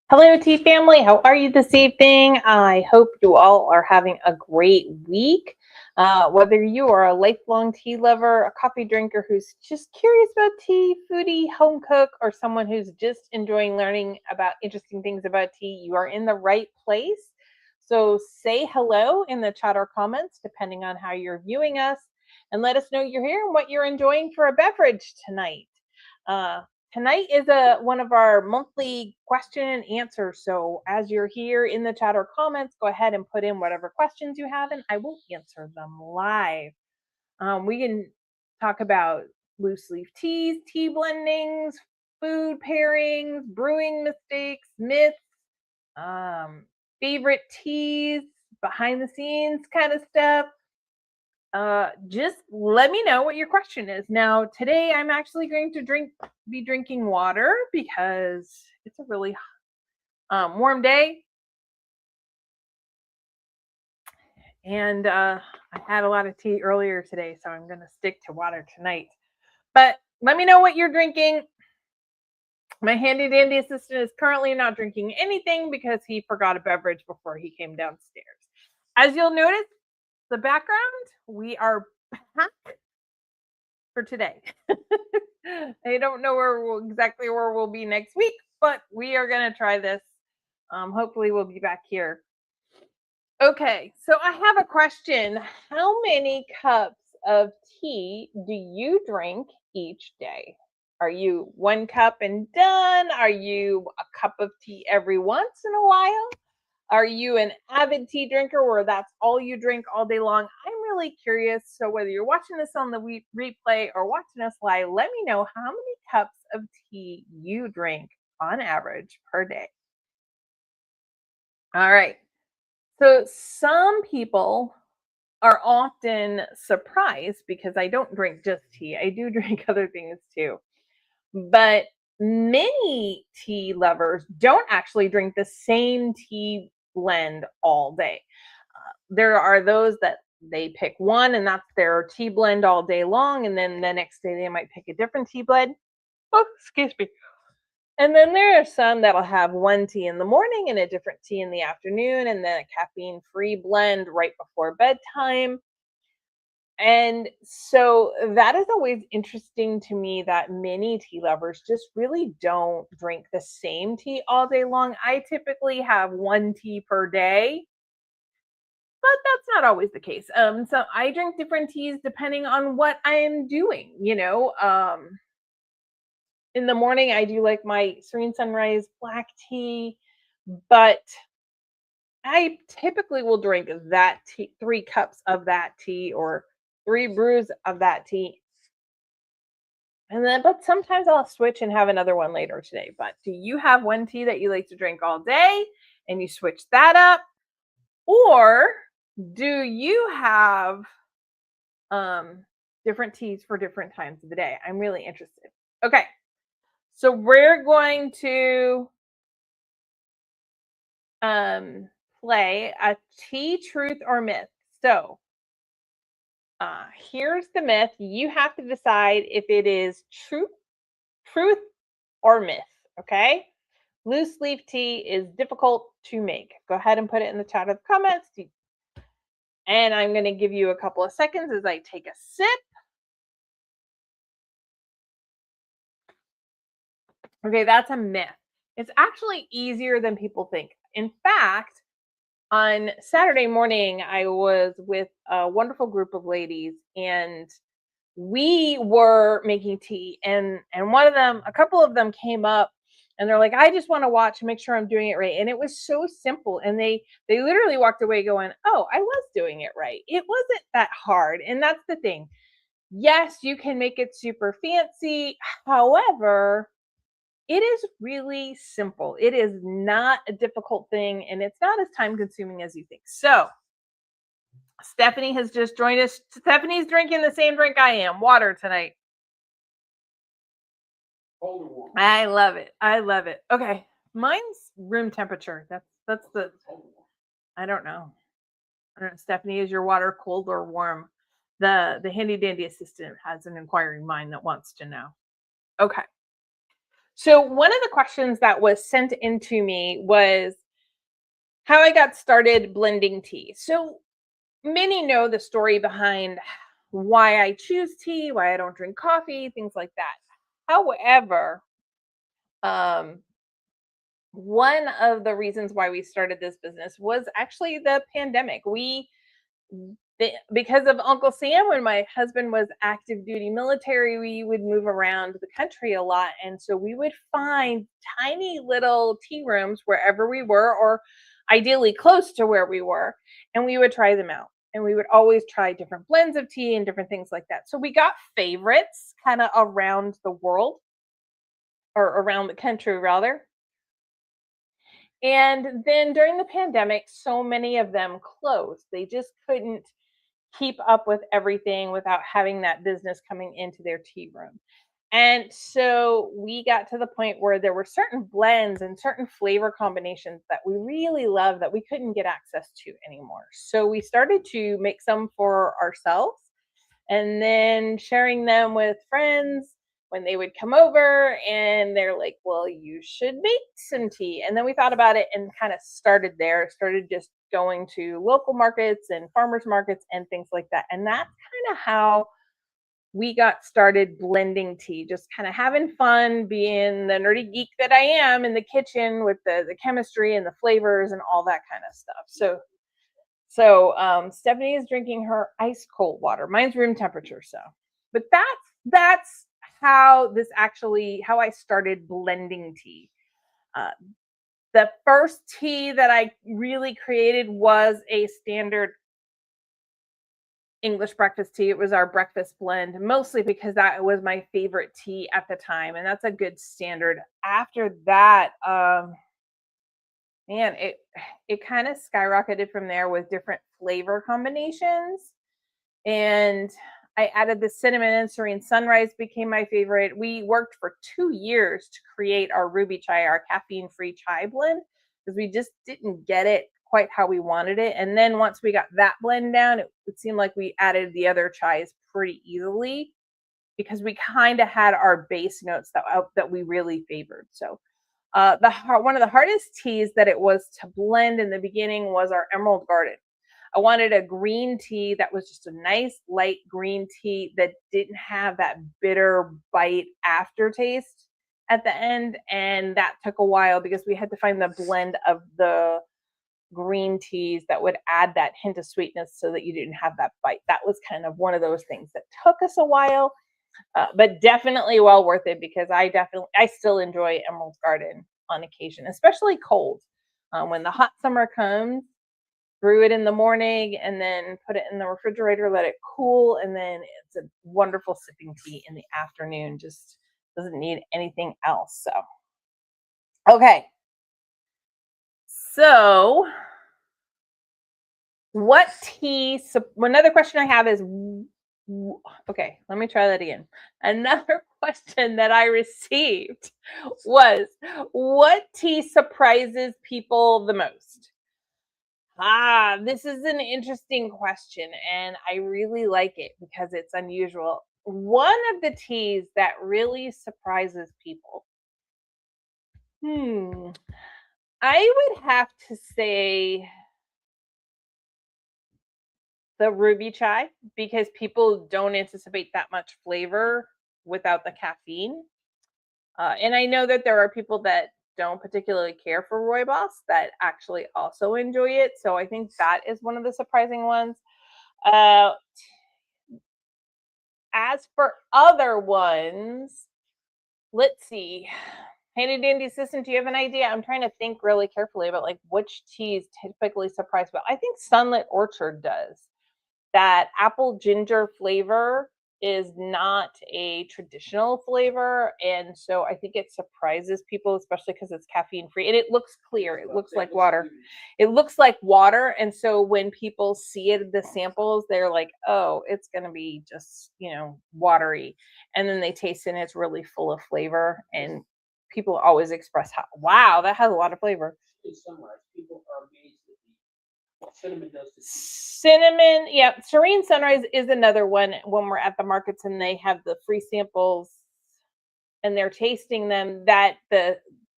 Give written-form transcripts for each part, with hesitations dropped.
Hello, tea family. How are you this evening? I hope you all are having a great week. Whether you are a lifelong tea lover, a coffee drinker who's just curious about tea, foodie, home cook, or someone who's just enjoying learning about interesting things about tea, you are in the right place. So say hello in the chat or comments, depending on how you're viewing us, and let us know you're here and what you're enjoying for a beverage tonight. Uh, Tonight is one of our monthly question and answers. So as you're here in the chat or comments, go ahead and put in whatever questions you have, and I will answer them live. We can talk about loose leaf teas, tea blendings, food pairings, brewing mistakes, myths, um, favorite teas, behind the scenes kind of stuff. Just let me know what your question is. Now, today I'm actually going to be drinking water because it's a really warm day, and I had a lot of tea earlier today, so I'm going to stick to water tonight. But let me know what you're drinking. My handy dandy assistant is currently not drinking anything because he forgot a beverage before he came downstairs. As you'll notice, the background, we are back for today. I don't know exactly where we'll be next week, but we are going to try this. Hopefully we'll be back here. Okay, so I have a question. How many cups of tea do you drink each day? Are you 1 cup and done? Are you a cup of tea every once in a while? Are you an avid tea drinker where that's all you drink all day long? I'm really curious. So whether you're watching this on the replay or watching us live, let me know how many cups of tea you drink on average per day. All right. So some people are often surprised because I don't drink just tea. I do drink other things too. But many tea lovers don't actually drink the same tea blend all day. There are those that they pick one and that's their tea blend all day long, and then the next day they might pick a different tea blend. Oh, excuse me. And then there are some that'll have one tea in the morning and a different tea in the afternoon, and then a caffeine-free blend right before bedtime. And so that is always interesting to me that many tea lovers just really don't drink the same tea all day long. I typically have one tea per day, but that's not always the case. So I drink different teas depending on what I am doing. In the morning I do like my Serene Sunrise black tea, but I typically will drink that tea, 3 cups of that tea, or 3 brews of that tea. But sometimes I'll switch and have another one later today. But do you have one tea that you like to drink all day and you switch that up? Or do you have different teas for different times of the day? I'm really interested. Okay. So we're going to play a tea, truth, or myth. So here's the myth. You have to decide if it is truth, or myth. Okay. Loose leaf tea is difficult to make. Go ahead and put it in the chat or the comments. And I'm going to give you a couple of seconds as I take a sip. Okay, that's a myth. It's actually easier than people think. In fact, on Saturday morning, I was with a wonderful group of ladies, and we were making tea, and a couple of them came up and they're like, I just want to watch and make sure I'm doing it right. And it was so simple. And they literally walked away going, oh, I was doing it right. It wasn't that hard. And that's the thing. Yes, you can make it super fancy. However, it is really simple. It is not a difficult thing, and it's not as time consuming as you think. So Stephanie has just joined us. Stephanie's drinking the same drink I am, water tonight. I love it. I love it. Okay. Mine's room temperature. That's the I don't know. Stephanie, is your water cold or warm? The handy dandy assistant has an inquiring mind that wants to know. Okay. So one of the questions that was sent into me was how I got started blending tea. So many know the story behind why I choose tea, why I don't drink coffee, things like that. However, um, one of the reasons why we started this business was actually the pandemic. Because of Uncle Sam, when my husband was active duty military, we would move around the country a lot. And so we would find tiny little tea rooms wherever we were, or ideally close to where we were. And we would try them out. And we would always try different blends of tea and different things like that. So we got favorites kind of around the world, or around the country, rather. And then during the pandemic, so many of them closed. They just couldn't keep up with everything without having that business coming into their tea room. And so we got to the point where there were certain blends and certain flavor combinations that we really loved that we couldn't get access to anymore. So we started to make some for ourselves and then sharing them with friends when they would come over, and they're like, well, you should make some tea. And then we thought about it and kind of started there, started just going to local markets and farmers markets and things like that. And that's kind of how we got started blending tea, just kind of having fun, being the nerdy geek that I am in the kitchen with the chemistry and the flavors and all that kind of stuff. So Stephanie is drinking her ice cold water. Mine's room temperature. So, but that's how I started blending tea. Uh, the first tea that I really created was a standard English breakfast tea. It was our breakfast blend, mostly because that was my favorite tea at the time, and that's a good standard. After that, man, it kind of skyrocketed from there with different flavor combinations. And I added the cinnamon, and serene sunrise became my favorite. We worked for 2 years to create our ruby chai, our caffeine-free chai blend, because we just didn't get it quite how we wanted it. And then once we got that blend down, it seemed like we added the other chais pretty easily because we kind of had our base notes that we really favored. So one of the hardest teas that it was to blend in the beginning was our Emerald Garden. I wanted a green tea that was just a nice light green tea that didn't have that bitter bite aftertaste at the end. And that took a while because we had to find the blend of the green teas that would add that hint of sweetness so that you didn't have that bite. That was kind of one of those things that took us a while, but definitely well worth it because I still enjoy Emerald Garden on occasion, especially cold. When the hot summer comes, brew it in the morning and then put it in the refrigerator, let it cool, and then it's a wonderful sipping tea in the afternoon. Just doesn't need anything else. So, okay. So, what tea? Another question I have is, okay, let me try that again. Another question that I received was, what tea surprises people the most? This is an interesting question, and I really like it because it's unusual. One of the teas that really surprises people. I would have to say the ruby chai because people don't anticipate that much flavor without the caffeine. And I know that there are people that don't particularly care for rooibos that actually also enjoy it. So I think that is one of the surprising ones. Uh, as for other ones, let's see. Handy Dandy Assistant, do you have an idea? I'm trying to think really carefully about like which teas typically surprise people. I think Sunlit Orchard does. That apple ginger flavor is not a traditional flavor, and so I think it surprises people, especially because it's caffeine free and it looks clear. It looks like water. It looks like water, and so when people see it, the samples, they're like, "Oh, it's going to be just watery," and then they taste it, and it's really full of flavor. And people always express how, "Wow, that has a lot of flavor." People are amazed. Cinnamon does it. Cinnamon, yeah. Serene Sunrise is another one when we're at the markets and they have the free samples and they're tasting them, that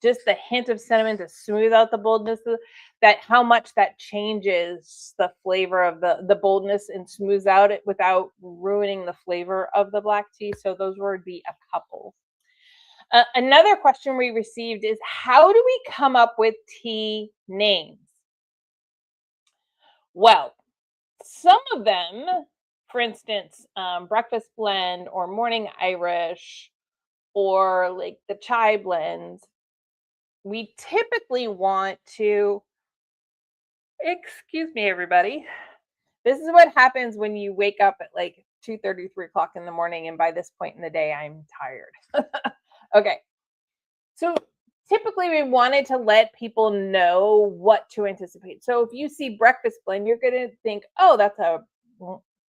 just the hint of cinnamon to smooth out the boldness, that how much that changes the flavor of the boldness and smooths out it without ruining the flavor of the black tea. So those would be a couple. Another question we received is, how do we come up with tea names? Well, some of them, for instance, breakfast blend or morning Irish or like the chai blends, we typically want to, excuse me, everybody. This is what happens when you wake up at like 2:30, 3 o'clock in the morning. And by this point in the day, I'm tired. Okay. So typically we wanted to let people know what to anticipate. So if you see breakfast blend, you're going to think, oh, that's a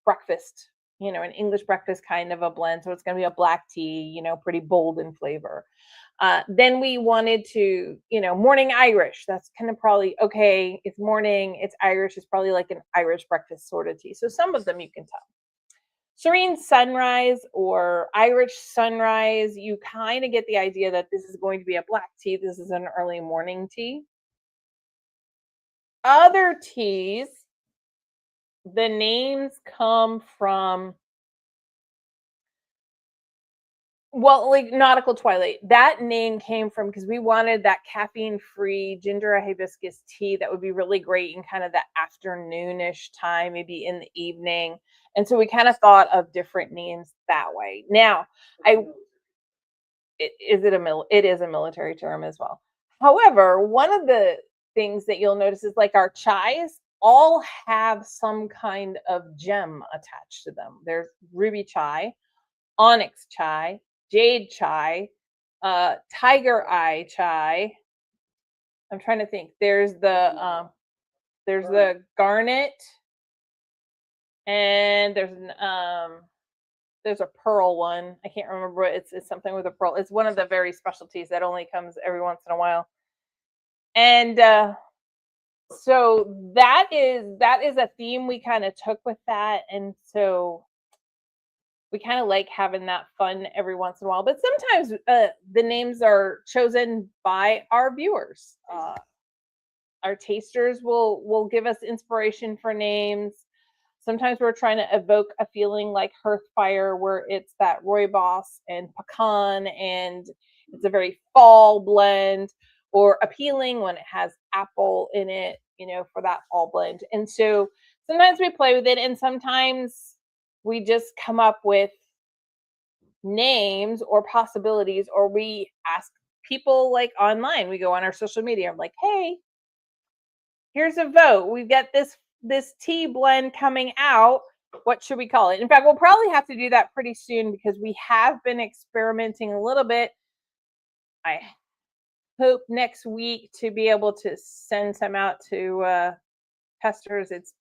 breakfast, an English breakfast kind of a blend. So it's going to be a black tea, pretty bold in flavor. Then we wanted to, morning Irish. That's kind of probably, okay, it's morning, it's Irish. It's probably like an Irish breakfast sort of tea. So some of them you can tell. Serene sunrise or Irish sunrise, you kind of get the idea that this is going to be a black tea. This is an early morning tea. Other teas, the names come from, well, like Nautical Twilight. That name came from because we wanted that caffeine-free ginger hibiscus tea that would be really great in kind of the afternoonish time, maybe in the evening. And so we kind of thought of different names that way. Now, it is a military term as well. However, one of the things that you'll notice is like our chais all have some kind of gem attached to them. There's ruby chai, onyx chai, jade chai, tiger eye chai. I'm trying to think. There's the garnet, and there's a pearl one. I can't remember. It's something with a pearl. It's one of the very specialties that only comes every once in a while. And so that is a theme we kind of took with that. And so we kind of like having that fun every once in a while. But sometimes the names are chosen by our viewers. Our tasters will give us inspiration for names. Sometimes we're trying to evoke a feeling like Hearth Fire, where it's that rooibos and pecan, and it's a very fall blend, or appealing when it has apple in it, for that fall blend. And so sometimes we play with it, and sometimes we just come up with names or possibilities, or we ask people like online. We go on our social media. I'm like, hey, here's a vote. We've got this tea blend coming out. What should we call it? In fact, we'll probably have to do that pretty soon because we have been experimenting a little bit. I hope next week to be able to send some out to testers. It's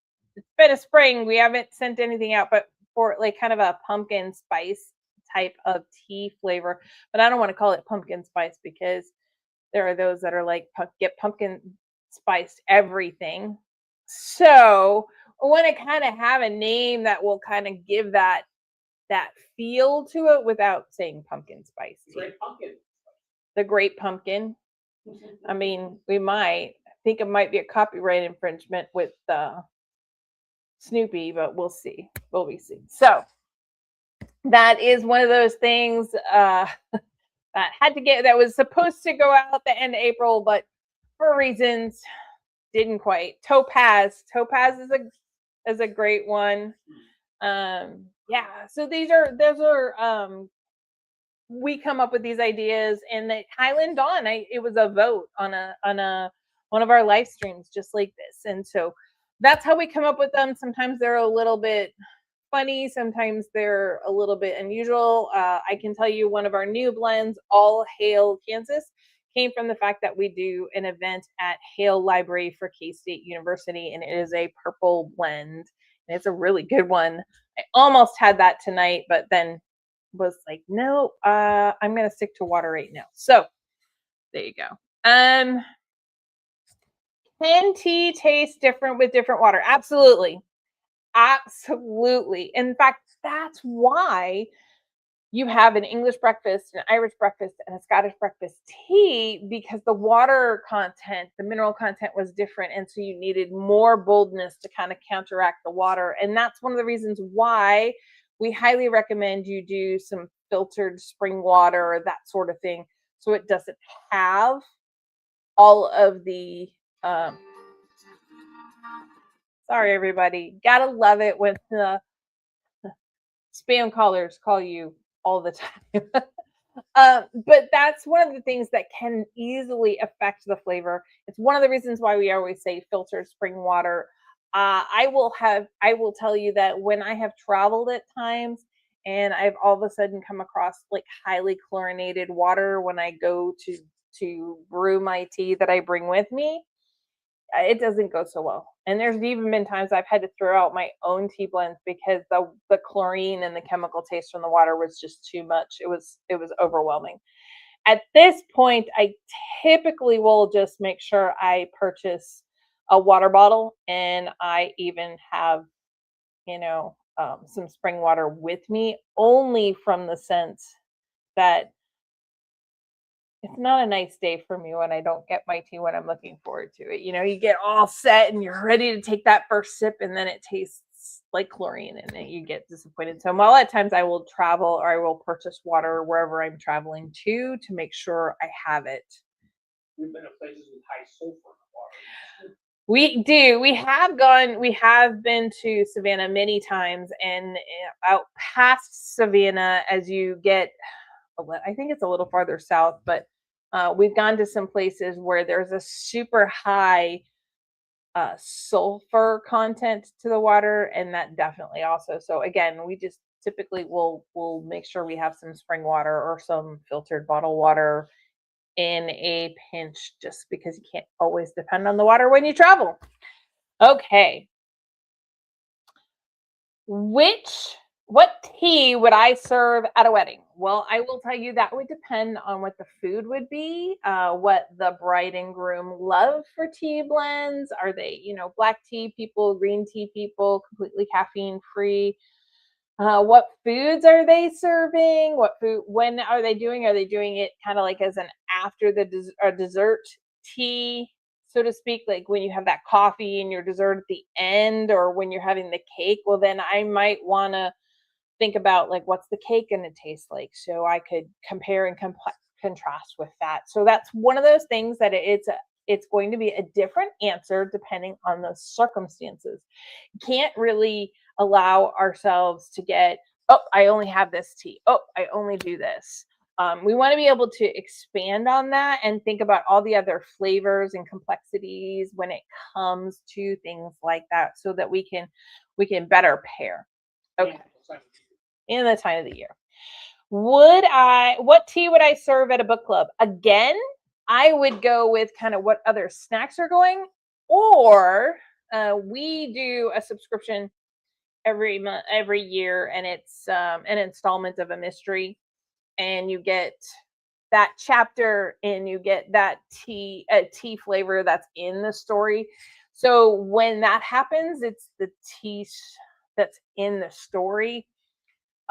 been a spring. We haven't sent anything out, but for like kind of a pumpkin spice type of tea flavor. But I don't want to call it pumpkin spice because there are those that are like, get pumpkin spiced everything. So I want to kind of have a name that will kind of give that feel to it without saying pumpkin spice tea. Great pumpkin. The Great Pumpkin. I mean, I think it might be a copyright infringement with Snoopy, but we'll see. We'll be see. So that is one of those things that was supposed to go out the end of April, but for reasons didn't quite. Topaz is a great one. Yeah, so those are we come up with these ideas, and the Highland Dawn, it was a vote on one of our live streams just like this. And so that's how we come up with them. Sometimes they're a little bit funny, sometimes they're a little bit unusual. I can tell you one of our new blends, All Hail Kansas, came from the fact that we do an event at Hale Library for K-State University, and it is a purple blend, and it's a really good one. I almost had that tonight, but then was like, no, I'm gonna stick to water right now. So there you go. Can tea taste different with different water? Absolutely. In fact, that's why you have an English breakfast, an Irish breakfast, and a Scottish breakfast tea because the water content, the mineral content was different. And so you needed more boldness to kind of counteract the water. And that's one of the reasons why we highly recommend you do some filtered spring water or that sort of thing. So it doesn't have all of the, sorry, everybody. Gotta love it when the spam callers call you all the time. But that's one of the things that can easily affect the flavor. It's one of the reasons why we always say filtered spring water. I will tell you that when I have traveled at times and I've all of a sudden come across like highly chlorinated water when I go to brew my tea that I bring with me, it doesn't go so well. And there's even been times I've had to throw out my own tea blends because the chlorine and the chemical taste from the water was just too much. It was overwhelming. At this point, I typically will just make sure I purchase a water bottle, and I even have, some spring water with me, only from the sense that it's not a nice day for me when I don't get my tea when I'm looking forward to it. You get all set and you're ready to take that first sip, and then it tastes like chlorine and then you get disappointed. So a lot of times I will travel or I will purchase water wherever I'm traveling to make sure I have it. We've been to places with high sulfur in the water. We do. We have been to Savannah many times, and out past Savannah, as you get, I think it's a little farther south, but we've gone to some places where there's a super high sulfur content to the water, and that definitely also. So again, we just typically will make sure we have some spring water or some filtered bottled water in a pinch, just because you can't always depend on the water when you travel. Okay. What tea would I serve at a wedding? Well, I will tell you that would depend on what the food would be, what the bride and groom love for tea blends. Are they, black tea people, green tea people, completely caffeine free? What foods are they serving? When are they doing? Are they doing it kind of like as an after the dessert tea, so to speak, like when you have that coffee and your dessert at the end, or when you're having the cake? Well, then I might want to think about like what's the cake going to taste like, so I could compare and contrast with that. So that's one of those things that it's going to be a different answer depending on the circumstances. Can't really allow ourselves to get, oh, I only have this tea. Oh, I only do this. We want to be able to expand on that and think about all the other flavors and complexities when it comes to things like that, so that we can better pair. Okay. In the time of the year. What tea would I serve at a book club? Again, I would go with kind of what other snacks are going, or we do a subscription every year, and it's an installment of a mystery, and you get that chapter and you get that tea flavor that's in the story. So when that happens, it's the tea that's in the story.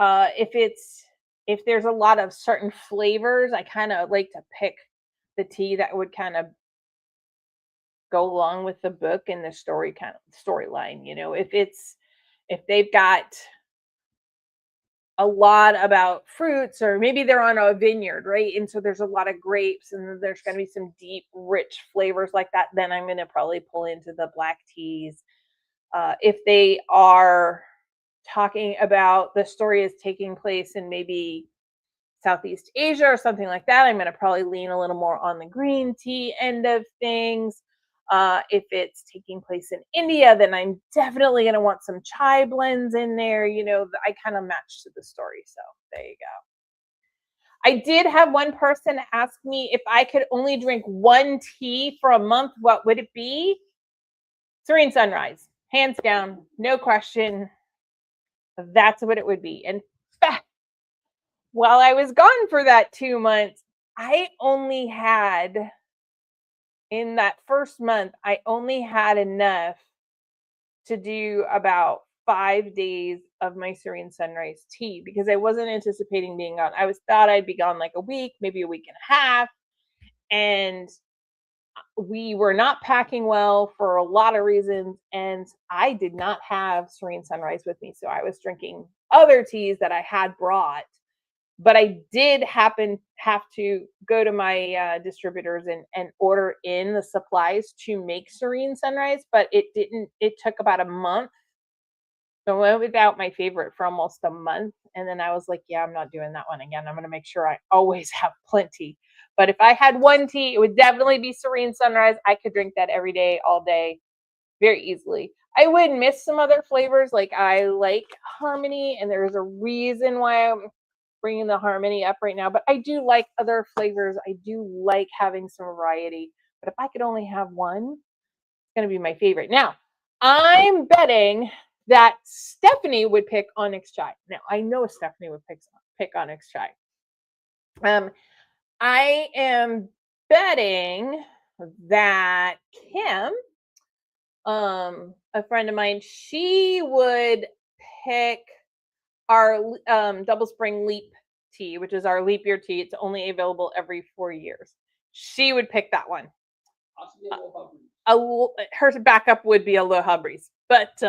If there's a lot of certain flavors, I kind of like to pick the tea that would kind of go along with the book and the story, kind of storyline. If they've got a lot about fruits, or maybe they're on a vineyard, right? And so there's a lot of grapes, and there's going to be some deep, rich flavors like that. Then I'm going to probably pull into the black teas. If they are talking about the story is taking place in maybe Southeast Asia or something like that, I'm going to probably lean a little more on the green tea end of things. If it's taking place in India, then I'm definitely going to want some chai blends in there. I kind of match to the story. So there you go. I did have one person ask me if I could only drink one tea for a month, what would it be? Serene Sunrise, hands down, no question. That's what it would be. And while I was gone for that 2 months, in that first month, I only had enough to do about 5 days of my Serene Sunrise tea because I wasn't anticipating being gone. Thought I'd be gone like a week, maybe a week and a half. And we were not packing well for a lot of reasons. And I did not have Serene Sunrise with me. So I was drinking other teas that I had brought. But I did have to go to my distributors and order in the supplies to make Serene Sunrise, but it took about a month. So I went without my favorite for almost a month. And then I was like, yeah, I'm not doing that one again. I'm going to make sure I always have plenty. But if I had one tea, it would definitely be Serene Sunrise. I could drink that every day, all day, very easily. I would miss some other flavors. Like I like Harmony, and there's a reason why I'm bringing the Harmony up right now. But I do like other flavors. I do like having some variety. But if I could only have one, it's going to be my favorite. Now, I'm betting that Stephanie would pick Onyx Chai. Now, I know Stephanie would pick Onyx Chai. I am betting that Kim, a friend of mine, she would pick our Double Spring Leap tea, which is our leap year tea. It's only available every 4 years. She would pick that one. Her backup would be Aloha Breeze, but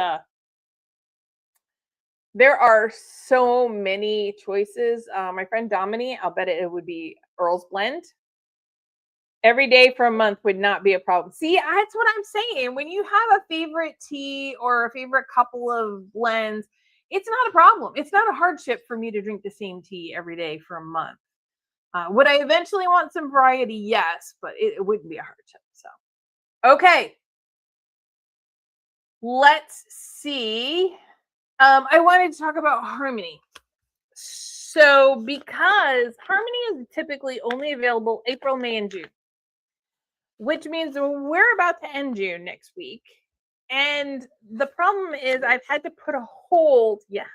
there are so many choices. My friend Dominique, I'll bet it would be Earl's Blend. Every day for a month would not be a problem. See, that's what I'm saying. When you have a favorite tea or a favorite couple of blends, it's not a problem. It's not a hardship for me to drink the same tea every day for a month. Would I eventually want some variety? Yes, but it wouldn't be a hardship. So, okay. Let's see. I wanted to talk about Harmony. So, because Harmony is typically only available April, May, and June, which means we're about to end June next week. And the problem is I've had to put a hold. Yes.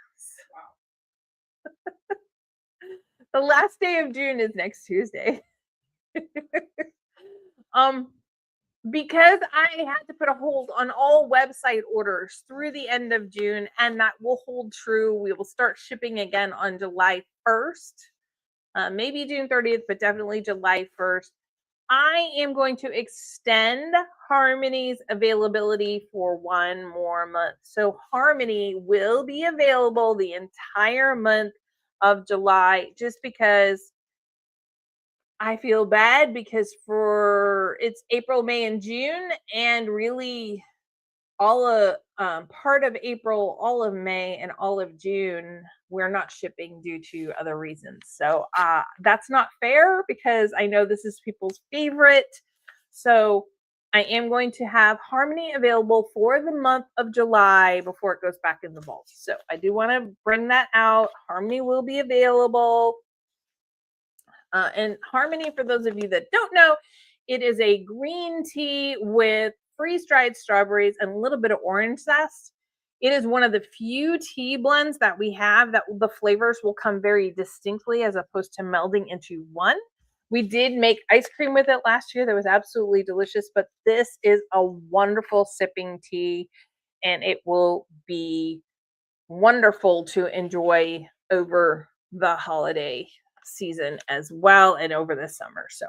The last day of June is next Tuesday. Because I had to put a hold on all website orders through the end of June, and that will hold true. We will start shipping again on July 1st, maybe June 30th, but definitely July 1st. I am going to extend Harmony's availability for one more month. So Harmony will be available the entire month of July, just because I feel bad, because it's April, May, and June, and really all of part of April, all of May, and all of June, we're not shipping due to other reasons. So that's not fair, because I know this is people's favorite. So I am going to have Harmony available for the month of July before it goes back in the vault. So I do want to bring that out. Harmony will be available. And Harmony, for those of you that don't know, it is a green tea with freeze-dried strawberries and a little bit of orange zest. It is one of the few tea blends that we have that the flavors will come very distinctly as opposed to melding into one. We did make ice cream with it last year that was absolutely delicious, but this is a wonderful sipping tea, and it will be wonderful to enjoy over the holiday season as well, and over the summer. So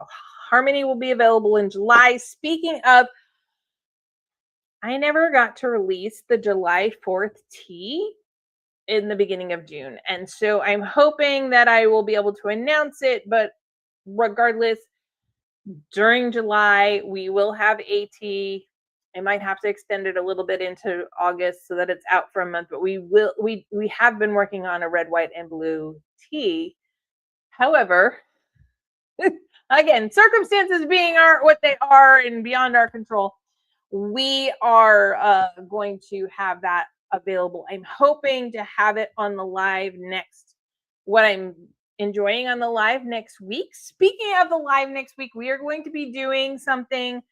Harmony will be available in July. Speaking of, I never got to release the July 4th tea in the beginning of June, and so I'm hoping that I will be able to announce it. But regardless, during July we will have a tea. I might have to extend it a little bit into August so that it's out for a month, but we have been working on a red, white, and blue tea. However, again, circumstances being what they are and beyond our control, we are going to have that available. I'm hoping to have it on the live what I'm enjoying on the live next week. Speaking of the live next week, we are going to be doing something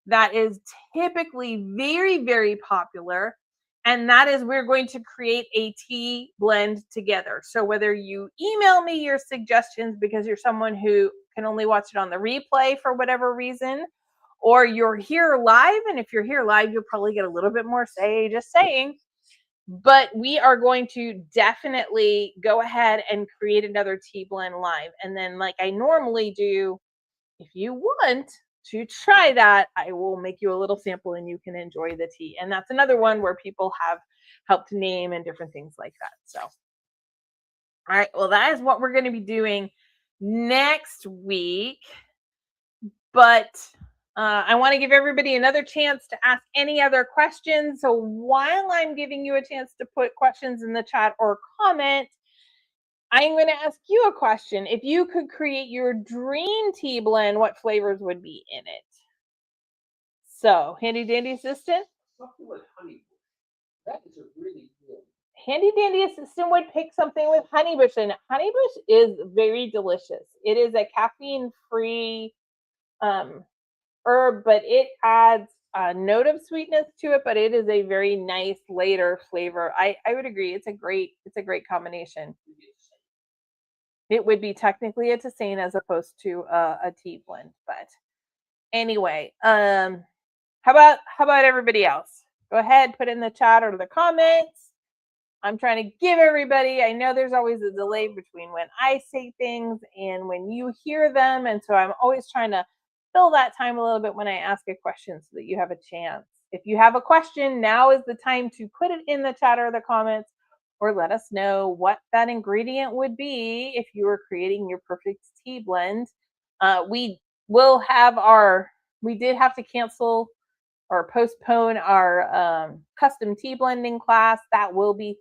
that is typically very, very popular. And that is, we're going to create a tea blend together. So whether you email me your suggestions because you're someone who can only watch it on the replay for whatever reason, or you're here live, and if you're here live, you'll probably get a little bit more say, just saying. But we are going to definitely go ahead and create another tea blend live. And then, like I normally do, if you want to try that, I will make you a little sample and you can enjoy the tea. And that's another one where people have helped name and different things like that. So, all right, well, that is what we're going to be doing next week. But I want to give everybody another chance to ask any other questions. So while I'm giving you a chance to put questions in the chat or comment, I'm going to ask you a question. If you could create your dream tea blend, what flavors would be in it? So, handy dandy assistant? Something with honey. That is a really good. Handy dandy assistant would pick something with honeybush in it. Honeybush is very delicious. It is a caffeine-free herb, but it adds a note of sweetness to it, but it is a very nice later flavor. I would agree. It's a great combination. It would be technically a tisane as opposed to a tea blend, but anyway, how about everybody else? Go ahead, put in the chat or the comments. I'm trying to give everybody, I know there's always a delay between when I say things and when you hear them. And so I'm always trying to fill that time a little bit when I ask a question so that you have a chance. If you have a question, now is the time to put it in the chat or the comments, or let us know what that ingredient would be if you were creating your perfect tea blend. We did have to cancel or postpone our custom tea blending class. That will be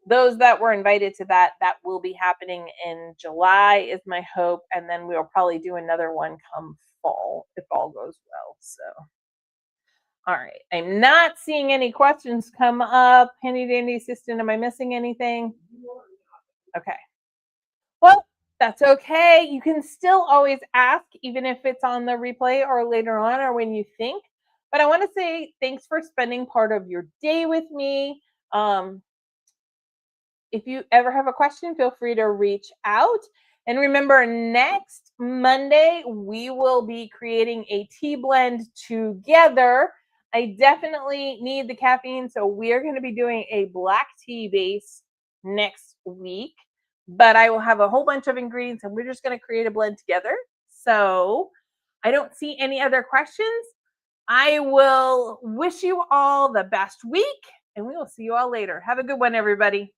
those that were invited to that will be happening in July is my hope, and then we'll probably do another one come fall if all goes well. So, all right, I'm not seeing any questions come up. Handy dandy assistant, am I missing anything? Okay. Well, that's okay. You can still always ask, even if it's on the replay or later on or when you think. But I want to say thanks for spending part of your day with me. If you ever have a question, feel free to reach out. And remember, next Monday, we will be creating a tea blend together. I definitely need the caffeine, so we are going to be doing a black tea base next week. But I will have a whole bunch of ingredients, and we're just going to create a blend together. So I don't see any other questions. I will wish you all the best week, and we will see you all later. Have a good one, everybody.